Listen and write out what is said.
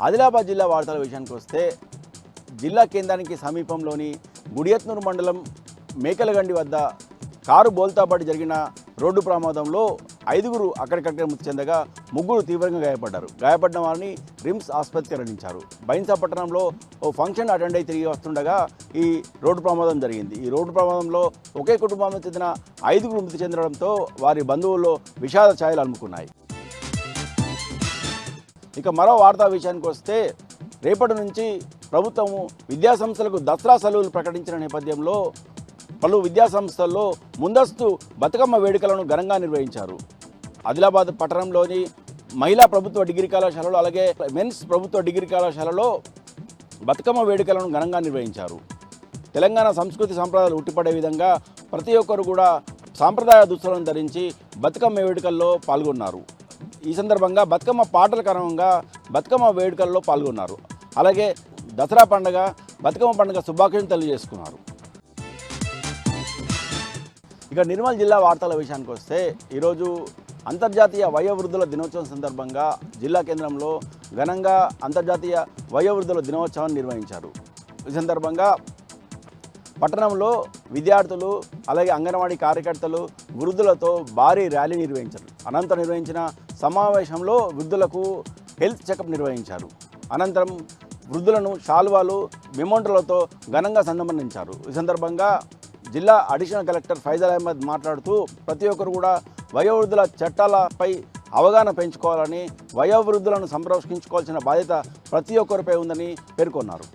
ఆదిలాబాద్ జిల్లా వార్తల విషయానికి వస్తే జిల్లా కేంద్రానికి సమీపంలోని గుడియత్నూరు మండలం మేకలగండి వద్ద కారు బోల్తాపాటు జరిగిన రోడ్డు ప్రమాదంలో 5గురు అక్కడికక్కడే మృతి చెందగా 3 తీవ్రంగా గాయపడ్డారు. గాయపడిన వారిని రిమ్స్ ఆసుపత్రికి తరలించారు. బైన్సా పట్టణంలో ఓ ఫంక్షన్ అటెండ్ అయి తిరిగి వస్తుండగా ఈ రోడ్డు ప్రమాదం జరిగింది. ఈ రోడ్డు ప్రమాదంలో ఒకే కుటుంబానికి చెందిన 5గురు మృతి చెందడంతో వారి బంధువుల్లో విషాద ఛాయలు అలుముకున్నాయి. ఇక మరో వార్తా విషయానికి వస్తే రేపటి నుంచి ప్రభుత్వము విద్యాసంస్థలకు దసరా సెలవులు ప్రకటించిన నేపథ్యంలో పలు విద్యాసంస్థల్లో ముందస్తు బతుకమ్మ వేడుకలను ఘనంగా నిర్వహించారు. ఆదిలాబాద్ పట్టణంలోని మహిళా ప్రభుత్వ డిగ్రీ కళాశాలలో అలాగే మెన్స్ ప్రభుత్వ డిగ్రీ కళాశాలలో బతుకమ్మ వేడుకలను ఘనంగా నిర్వహించారు. తెలంగాణ సంస్కృతి సంప్రదాయాలు ఉట్టిపడే విధంగా ప్రతి ఒక్కరు కూడా సాంప్రదాయ దుస్తులను ధరించి బతుకమ్మ వేడుకల్లో పాల్గొన్నారు. ఈ సందర్భంగా బతుకమ్మ పాటల కారణంగా బతుకమ్మ వేడుకల్లో పాల్గొన్నారు. అలాగే దసరా పండుగ బతుకమ్మ పండుగ శుభాకాంక్షలు తెలియజేసుకున్నారు. ఇక నిర్మల్ జిల్లా వార్తల విషయానికి వస్తే ఈరోజు అంతర్జాతీయ వయోవృద్ధుల దినోత్సవం సందర్భంగా జిల్లా కేంద్రంలో ఘనంగా అంతర్జాతీయ వయోవృద్ధుల దినోత్సవాన్ని నిర్వహించారు. ఈ సందర్భంగా పట్టణంలో విద్యార్థులు అలాగే అంగన్వాడీ కార్యకర్తలు వృద్ధులతో భారీ ర్యాలీ నిర్వహించారు. అనంతరం నిర్వహించిన సమావేశంలో వృద్ధులకు హెల్త్ చెకప్ నిర్వహించారు. అనంతరం వృద్ధులను శాల్వాలు మెమోంటలతో ఘనంగా సన్మానించారు. ఈ సందర్భంగా జిల్లా అడిషనల్ కలెక్టర్ ఫైజల్ అహ్మద్ మాట్లాడుతూ ప్రతి ఒక్కరు కూడా వయోవృద్ధుల చట్టాలపై అవగాహన పెంచుకోవాలని, వయోవృద్ధులను సంరక్షించుకోవాల్సిన బాధ్యత ప్రతి ఒక్కరిపై ఉందని పేర్కొన్నారు.